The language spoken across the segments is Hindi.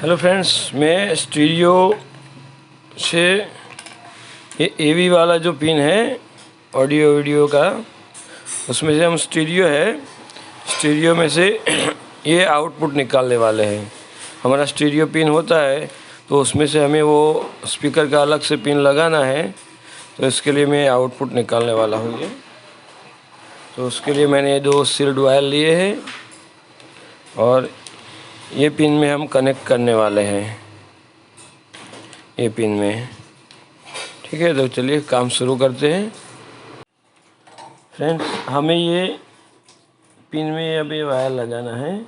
हेलो फ्रेंड्स, मैं स्टीरियो से ये एवी वाला जो पिन है ऑडियो वीडियो का, उसमें से हम स्टीरियो में से ये आउटपुट निकालने वाले हैं। हमारा स्टीरियो पिन होता है तो उसमें से हमें वो स्पीकर का अलग से पिन लगाना है, तो इसके लिए मैं आउटपुट निकालने वाला हूँ ये। तो उसके लिए मैंने 2 सील्ड वायर लिए हैं और ये पिन में हम कनेक्ट करने वाले हैं, ये पिन में। ठीक है, तो चलिए काम शुरू करते हैं। फ्रेंड्स, हमें ये पिन में अभी वायर लगाना है।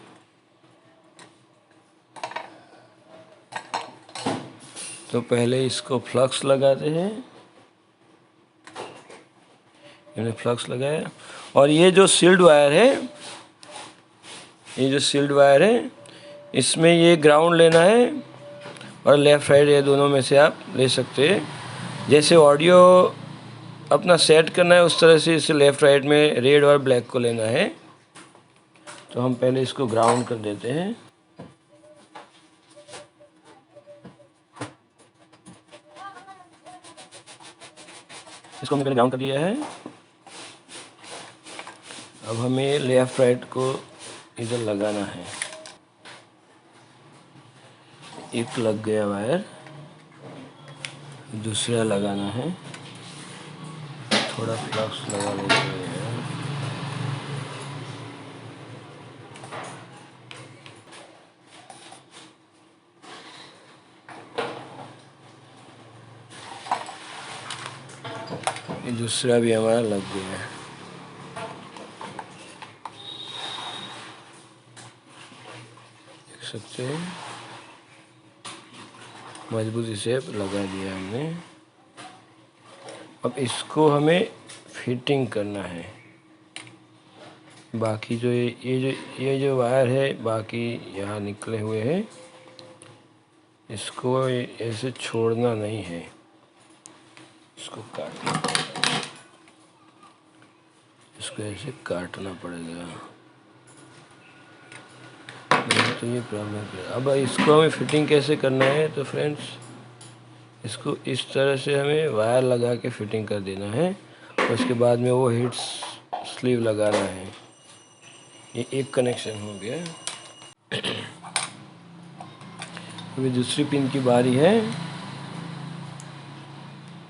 तो पहले इसको फ्लक्स लगाते हैं। मैंने फ्लक्स लगाया और ये जो सील्ड वायर है, इसमें ये ग्राउंड लेना है और लेफ़्ट राइट ये दोनों में से आप ले सकते हैं। जैसे ऑडियो अपना सेट करना है उस तरह से इसे लेफ़्ट राइट में रेड और ब्लैक को लेना है। तो हम पहले इसको ग्राउंड कर देते हैं। इसको हमने पहले ग्राउंड कर दिया है। अब हमें लेफ़्ट राइट को इधर लगाना है। एक लग गया वायर, दूसरा लगाना है। थोड़ा फ्लक्स लगा लेते हैं। ये दूसरा भी हमारा लग गया है। देख सकते हैं, मजबूती से लगा दिया हमने। अब इसको हमें फिटिंग करना है। बाकी जो ये जो वायर है, बाकी यहाँ निकले हुए हैं, इसको ऐसे छोड़ना नहीं है। इसको ऐसे काटना पड़ेगा, नहीं तो ये प्रॉब्लम है। अब इसको हमें फिटिंग कैसे करना है, तो फ्रेंड्स इसको इस तरह से हमें वायर लगा के फिटिंग कर देना है और उसके बाद में वो हीट स्लीव लगाना है। ये एक कनेक्शन हो गया। अभी दूसरी पिन की बारी है,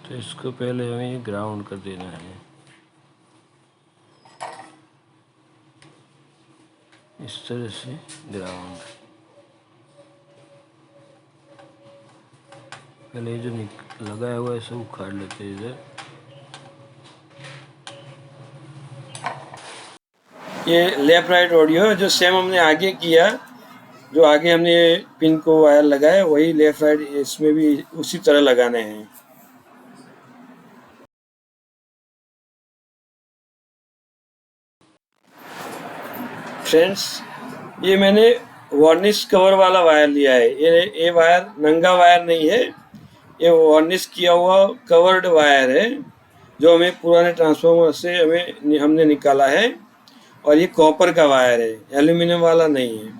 तो इसको पहले हमें ये ग्राउंड कर देना है। इस तरह से ग्राउंड। पहले जो लगाया हुआ है सब उखाड़ लेते हैं इधर। ये लेफ्ट राइट ऑडियो जो सेम हमने आगे किया, जो आगे हमने पिन को वायर लगाया, वही लेफ्ट राइट इसमें भी उसी तरह लगाने हैं। फ्रेंड्स, ये मैंने वार्निश कवर वाला वायर लिया है। ये वायर नंगा वायर नहीं है, ये वार्निश किया हुआ कवर्ड वायर है, जो हमें पुराने ट्रांसफार्मर से हमने निकाला है। और ये कॉपर का वायर है, एल्यूमिनियम वाला नहीं है।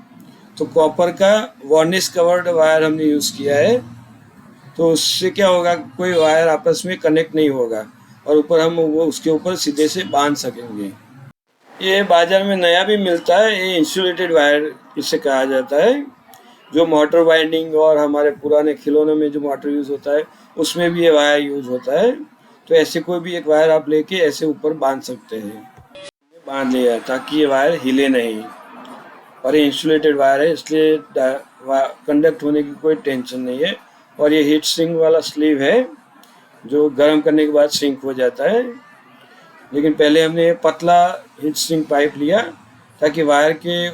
तो कॉपर का वार्निश कवर्ड वायर हमने यूज़ किया है। तो उससे क्या होगा, कोई वायर आपस में कनेक्ट नहीं होगा और ऊपर हम वो उसके ऊपर सीधे से बांध सकेंगे। ये बाज़ार में नया भी मिलता है, ये इंसुलेटेड वायर इसे कहा जाता है, जो मोटर वाइंडिंग और हमारे पुराने खिलौनों में जो मोटर यूज़ होता है उसमें भी ये वायर यूज़ होता है। तो ऐसे कोई भी एक वायर आप लेके ऐसे ऊपर बांध सकते हैं। बांध लिया ताकि ये वायर हिले नहीं, और ये इंसुलेटेड वायर है इसलिए कंडक्ट होने की कोई टेंशन नहीं है। और ये हीट सिंक वाला स्लीव है जो गर्म करने के बाद सिंक हो जाता है। लेकिन पहले हमने पतला हीट सिंक पाइप लिया ताकि वायर के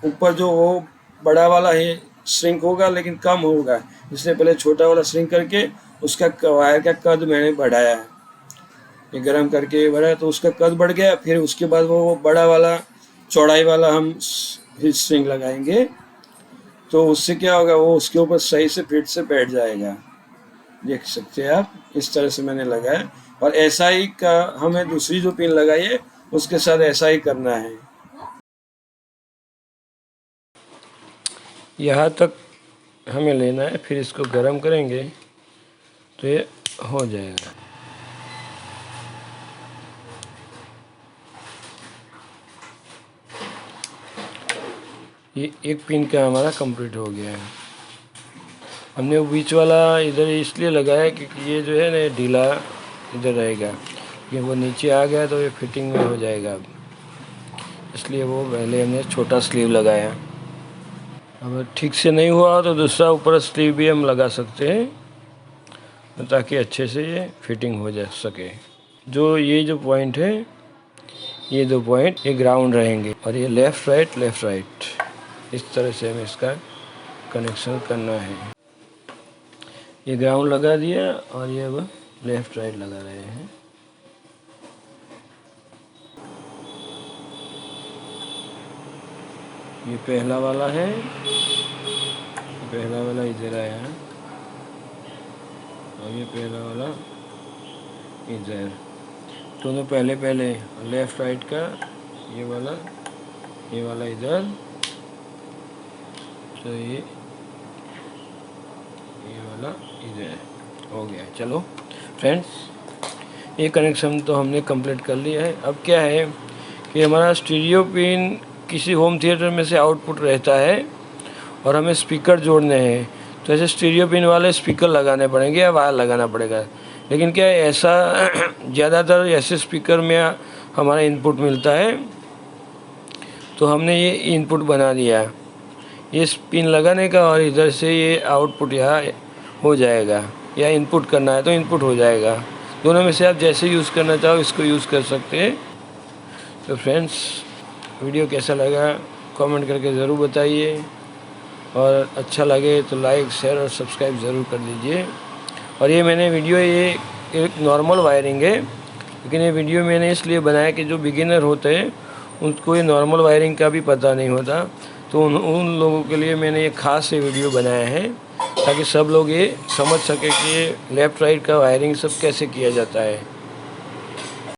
ऊपर जो वो बड़ा वाला ही श्रिंक होगा लेकिन कम होगा, इसलिए पहले छोटा वाला श्रिंक करके उसका वायर का कद मैंने बढ़ाया। ये गर्म करके बढ़ाया तो उसका कद बढ़ गया। फिर उसके बाद वो बड़ा वाला चौड़ाई वाला हम हीट सिंक लगाएंगे, तो उससे क्या होगा, वो उसके ऊपर सही से फिट से बैठ जाएगा। देख सकते हैं आप, इस तरह से मैंने लगाया। और ऐसा ही का हमें दूसरी जो पिन लगाई है उसके साथ ऐसा ही करना है। यहाँ तक हमें लेना है, फिर इसको गर्म करेंगे तो ये हो जाएगा। ये एक पिन का हमारा कंप्लीट हो गया है। हमने वो बीच वाला इधर इसलिए लगाया क्योंकि ये जो है ना ढीला इधर रहेगा, ये वो नीचे आ गया तो ये फिटिंग में हो जाएगा, इसलिए वो पहले हमने छोटा स्लीव लगाया। अगर ठीक से नहीं हुआ तो दूसरा ऊपर स्लीव भी हम लगा सकते हैं ताकि अच्छे से ये फिटिंग हो जा सके। जो ये जो पॉइंट है, ये 2 पॉइंट ये ग्राउंड रहेंगे और ये लेफ़्ट राइट इस तरह से हमें इसका कनेक्शन करना है। ये ग्राउंड लगा दिया और ये अब लेफ़्ट राइट लगा रहे हैं। ये पहला वाला है, पहला वाला इधर आया है और ये पहला वाला इधर, दोनों पहले लेफ़्ट राइट का ये वाला इधर, तो ये वाला इधर हो गया। चलो फ्रेंड्स, ये कनेक्शन तो हमने कंप्लीट कर लिया है। अब क्या है कि हमारा स्टीरियो पिन किसी होम थिएटर में से आउटपुट रहता है और हमें स्पीकर जोड़ने हैं, तो ऐसे स्टीरियो पिन वाले स्पीकर लगाने पड़ेंगे या वायर लगाना पड़ेगा। लेकिन क्या है, ऐसा ज़्यादातर ऐसे स्पीकर में हमारा इनपुट मिलता है, तो हमने ये इनपुट बना दिया, ये पिन लगाने का, और इधर से ये आउटपुट यहाँ हो जाएगा, या इनपुट करना है तो इनपुट हो जाएगा। दोनों में से आप जैसे यूज़ करना चाहो इसको यूज़ कर सकते हैं। तो फ्रेंड्स, वीडियो कैसा लगा कमेंट करके ज़रूर बताइए, और अच्छा लगे तो लाइक शेयर और सब्सक्राइब ज़रूर कर दीजिए। और ये मैंने वीडियो ये एक नॉर्मल वायरिंग है, लेकिन ये वीडियो मैंने इसलिए बनाया कि जो बिगिनर होते हैं उनको ये नॉर्मल वायरिंग का भी पता नहीं होता, तो उन लोगों के लिए मैंने ये ख़ास ये वीडियो बनाया है ताकि सब लोग ये समझ सके कि ये लेफ़्ट राइट का वायरिंग सब कैसे किया जाता है।